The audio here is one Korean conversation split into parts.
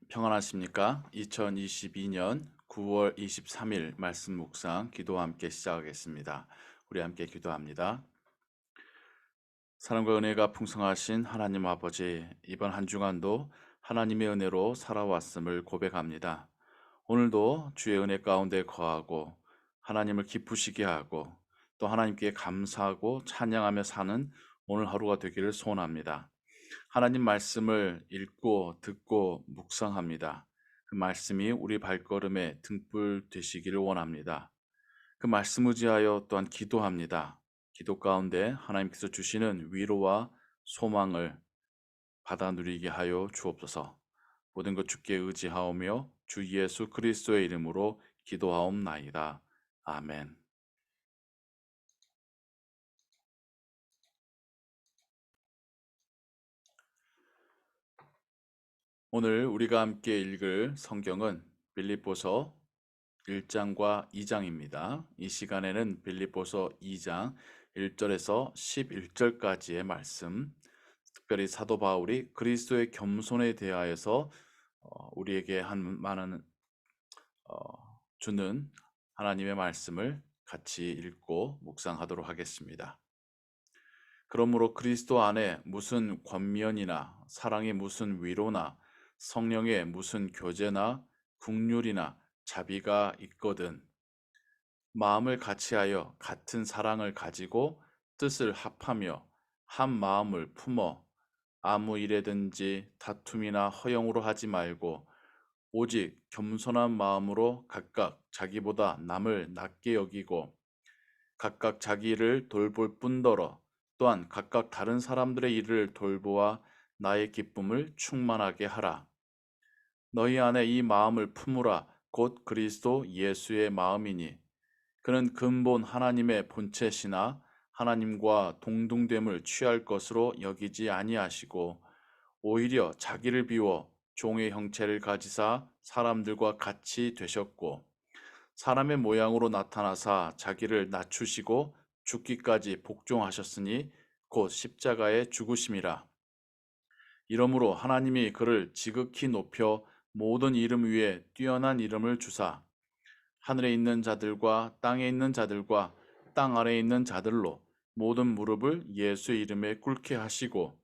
평안하십니까? 2022년 9월 23일 말씀 묵상 기도와 함께 시작하겠습니다. 우리 함께 기도합니다. 사랑과 은혜가 풍성하신 하나님 아버지, 이번 한 주간도 하나님의 은혜로 살아왔음을 고백합니다. 오늘도 주의 은혜 가운데 거하고 하나님을 기쁘시게 하고 또 하나님께 감사하고 찬양하며 사는 오늘 하루가 되기를 소원합니다. 하나님 말씀을 읽고 듣고 묵상합니다. 그 말씀이 우리 발걸음에 등불 되시기를 원합니다. 그 말씀 의지하여 또한 기도합니다. 기도 가운데 하나님께서 주시는 위로와 소망을 받아 누리게 하여 주옵소서. 모든 것 주께 의지하오며 주 예수 그리스도의 이름으로 기도하옵나이다. 아멘. 오늘 우리가 함께 읽을 성경은 빌립보서 1장과 2장입니다. 이 시간에는 빌립보서 2장 1절에서 11절까지의 말씀, 특별히 사도 바울이 그리스도의 겸손에 대하여서 우리에게 주는 하나님의 말씀을 같이 읽고 묵상하도록 하겠습니다. 그러므로 그리스도 안에 무슨 권면이나 사랑의 무슨 위로나 성령의 무슨 교제나 긍휼이나 자비가 있거든 마음을 같이하여 같은 사랑을 가지고 뜻을 합하며 한 마음을 품어 아무 일에든지 다툼이나 허영으로 하지 말고 오직 겸손한 마음으로 각각 자기보다 남을 낮게 여기고 각각 자기 일을 돌볼 뿐더러 또한 각각 다른 사람들의 일을 돌보아 나의 기쁨을 충만하게 하라. 너희 안에 이 마음을 품으라. 곧 그리스도 예수의 마음이니 그는 근본 하나님의 본체시나 하나님과 동등됨을 취할 것으로 여기지 아니하시고 오히려 자기를 비워 종의 형체를 가지사 사람들과 같이 되셨고 사람의 모양으로 나타나사 자기를 낮추시고 죽기까지 복종하셨으니 곧 십자가의 죽으심이라. 이러므로 하나님이 그를 지극히 높여 모든 이름 위에 뛰어난 이름을 주사 하늘에 있는 자들과 땅에 있는 자들과 땅 아래에 있는 자들로 모든 무릎을 예수의 이름에 꿇게 하시고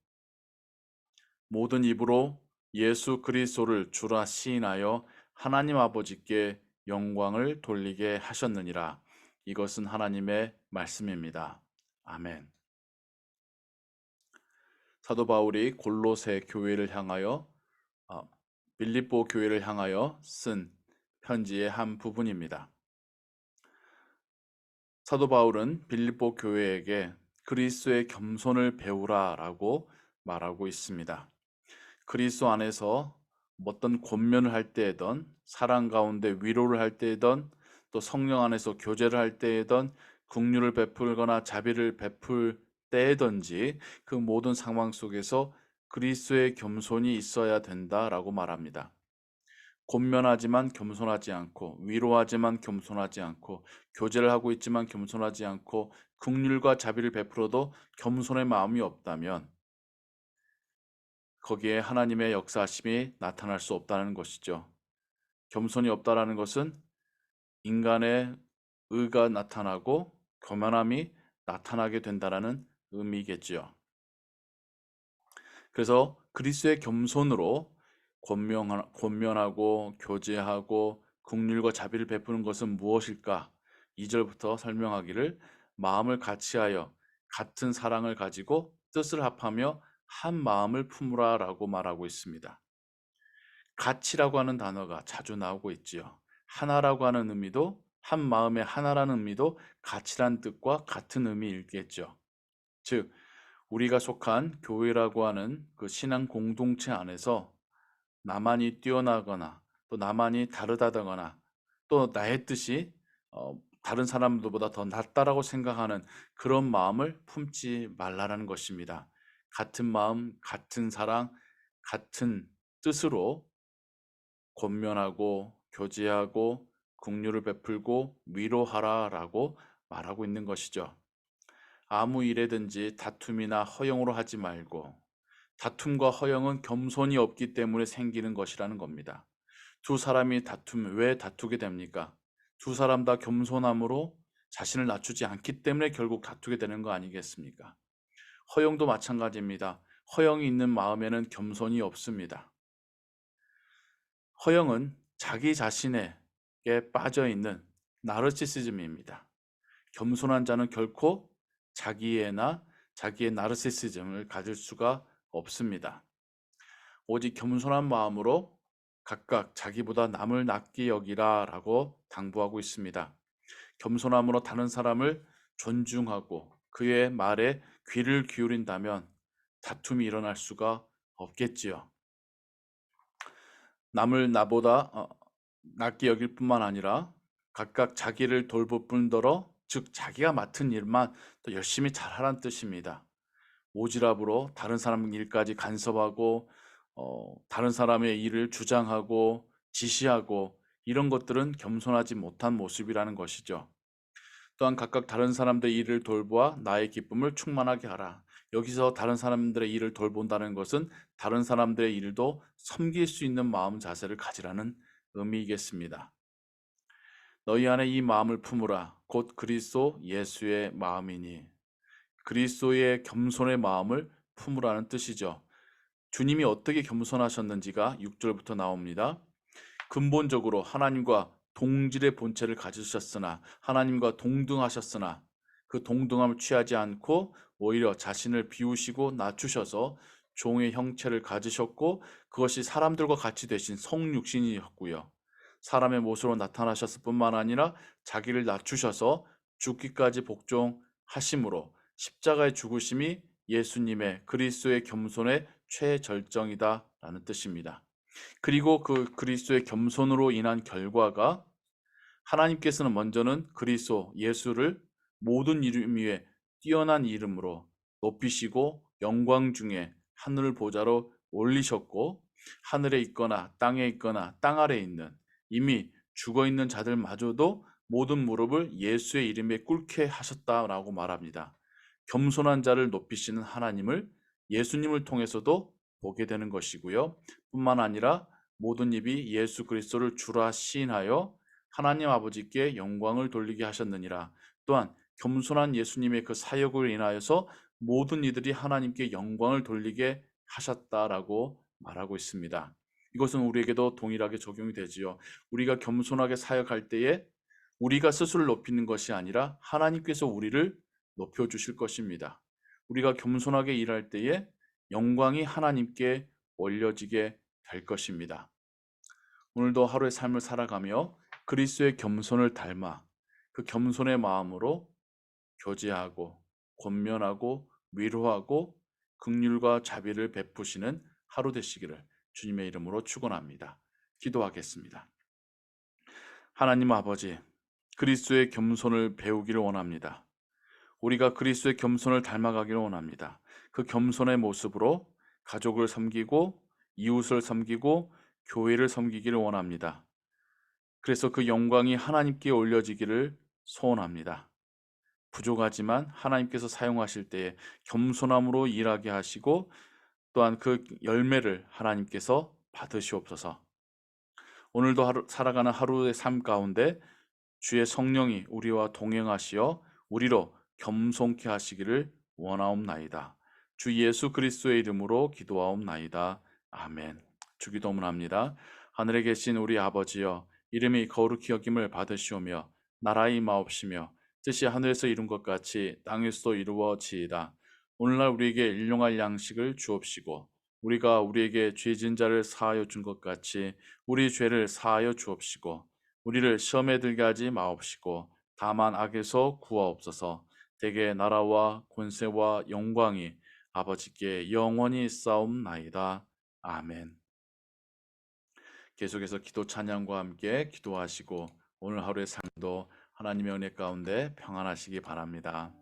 모든 입으로 예수 그리스도를 주라 시인하여 하나님 아버지께 영광을 돌리게 하셨느니라. 이것은 하나님의 말씀입니다. 아멘. 사도 바울이 골로새 교회를 향하여 빌립보 교회를 향하여 쓴 편지의 한 부분입니다. 사도 바울은 빌립보 교회에게 그리스도의 겸손을 배우라라고 말하고 있습니다. 그리스도 안에서 어떤 권면을 할 때에든 사랑 가운데 위로를 할 때에든 또 성령 안에서 교제를 할 때에든 긍휼을 베풀거나 자비를 베풀 때든지 그 모든 상황 속에서 그리스도의 겸손이 있어야 된다라고 말합니다. 권면하지만 겸손하지 않고 위로하지만 겸손하지 않고 교제를 하고 있지만 겸손하지 않고 긍휼과 자비를 베풀어도 겸손의 마음이 없다면 거기에 하나님의 역사하심이 나타날 수 없다는 것이죠. 겸손이 없다라는 것은 인간의 의가 나타나고 교만함이 나타나게 된다라는 의미겠지요. 그래서 그리스도의 겸손으로 권면하고 교제하고 긍휼과 자비를 베푸는 것은 무엇일까? 2절부터 설명하기를 마음을 같이하여 같은 사랑을 가지고 뜻을 합하며 한 마음을 품으라라고 말하고 있습니다. 같이라고 하는 단어가 자주 나오고 있지요. 하나라고 하는 의미도 한 마음의 하나라는 의미도 같이란 뜻과 같은 의미이겠죠. 즉 우리가 속한 교회라고 하는 그 신앙 공동체 안에서 나만이 뛰어나거나 또 나만이 다르다거나 또 나의 뜻이 다른 사람들보다 더 낫다라고 생각하는 그런 마음을 품지 말라라는 것입니다. 같은 마음, 같은 사랑, 같은 뜻으로 권면하고 교제하고 긍휼을 베풀고 위로하라라고 말하고 있는 것이죠. 아무 일에든지 다툼이나 허영으로 하지 말고, 다툼과 허영은 겸손이 없기 때문에 생기는 것이라는 겁니다. 두 사람이 왜 다투게 됩니까? 두 사람 다 겸손함으로 자신을 낮추지 않기 때문에 결국 다투게 되는 거 아니겠습니까? 허영도 마찬가지입니다. 허영이 있는 마음에는 겸손이 없습니다. 허영은 자기 자신에게 빠져 있는 나르시시즘입니다. 겸손한 자는 결코 자기의 나르시시즘을 가질 수가 없습니다. 오직 겸손한 마음으로 각각 자기보다 남을 낫게 여기라 라고 당부하고 있습니다. 겸손함으로 다른 사람을 존중하고 그의 말에 귀를 기울인다면 다툼이 일어날 수가 없겠지요. 남을 나보다 낫게 여길 뿐만 아니라 각각 자기를 돌볼 뿐더러, 즉 자기가 맡은 일만 더 열심히 잘하란 뜻입니다. 오지랖으로 다른 사람 일까지 간섭하고 다른 사람의 일을 주장하고 지시하고, 이런 것들은 겸손하지 못한 모습이라는 것이죠. 또한 각각 다른 사람들의 일을 돌보아 나의 기쁨을 충만하게 하라. 여기서 다른 사람들의 일을 돌본다는 것은 다른 사람들의 일도 섬길 수 있는 마음 자세를 가지라는 의미이겠습니다. 너희 안에 이 마음을 품으라. 곧 그리스도 예수의 마음이니. 그리스도의 겸손의 마음을 품으라는 뜻이죠. 주님이 어떻게 겸손하셨는지가 6절부터 나옵니다. 근본적으로 하나님과 동질의 본체를 가지셨으나, 하나님과 동등하셨으나 그 동등함을 취하지 않고 오히려 자신을 비우시고 낮추셔서 종의 형체를 가지셨고, 그것이 사람들과 같이 되신 성육신이었고요. 사람의 모습으로 나타나셨을 뿐만 아니라 자기를 낮추셔서 죽기까지 복종하심으로 십자가의 죽으심이 예수님의 그리스도의 겸손의 최절정이다라는 뜻입니다. 그리고 그 그리스도의 겸손으로 인한 결과가, 하나님께서는 먼저는 그리스도 예수를 모든 이름 위에 뛰어난 이름으로 높이시고 영광 중에 하늘 보좌로 올리셨고, 하늘에 있거나 땅에 있거나 땅 아래에 있는 이미 죽어 있는 자들마저도 모든 무릎을 예수의 이름에 꿇게 하셨다라고 말합니다. 겸손한 자를 높이시는 하나님을 예수님을 통해서도 보게 되는 것이고요. 뿐만 아니라 모든 입이 예수 그리스도를 주라 시인하여 하나님 아버지께 영광을 돌리게 하셨느니라. 또한 겸손한 예수님의 그 사역을 인하여서 모든 이들이 하나님께 영광을 돌리게 하셨다라고 말하고 있습니다. 이것은 우리에게도 동일하게 적용이 되지요. 우리가 겸손하게 사역할 때에 우리가 스스로를 높이는 것이 아니라 하나님께서 우리를 높여주실 것입니다. 우리가 겸손하게 일할 때에 영광이 하나님께 올려지게 될 것입니다. 오늘도 하루의 삶을 살아가며 그리스도의 겸손을 닮아 그 겸손의 마음으로 교제하고 권면하고 위로하고 긍휼과 자비를 베푸시는 하루 되시기를 주님의 이름으로 축원합니다. 기도하겠습니다. 하나님 아버지, 그리스도의 겸손을 배우기를 원합니다. 우리가 그리스도의 겸손을 닮아가기를 원합니다. 그 겸손의 모습으로 가족을 섬기고 이웃을 섬기고 교회를 섬기기를 원합니다. 그래서 그 영광이 하나님께 올려지기를 소원합니다. 부족하지만 하나님께서 사용하실 때에 겸손함으로 일하게 하시고, 또한 그 열매를 하나님께서 받으시옵소서. 오늘도 살아가는 하루의 삶 가운데 주의 성령이 우리와 동행하시어 우리로 겸손케 하시기를 원하옵나이다. 주 예수 그리스도의 이름으로 기도하옵나이다. 아멘. 주기도문합니다. 하늘에 계신 우리 아버지여, 이름이 거룩히 여김을 받으시오며 나라의 임하옵시며 뜻이 하늘에서 이룬 것 같이 땅에서도 이루어지이다. 오늘날 우리에게 일용할 양식을 주옵시고, 우리가 우리에게 죄진 자를 사하여 준 것 같이 우리 죄를 사하여 주옵시고, 우리를 시험에 들게 하지 마옵시고 다만 악에서 구하옵소서. 대개 나라와 권세와 영광이 아버지께 영원히 싸움나이다. 아멘. 계속해서 기도 찬양과 함께 기도하시고 오늘 하루의 삶도 하나님의 은혜 가운데 평안하시기 바랍니다.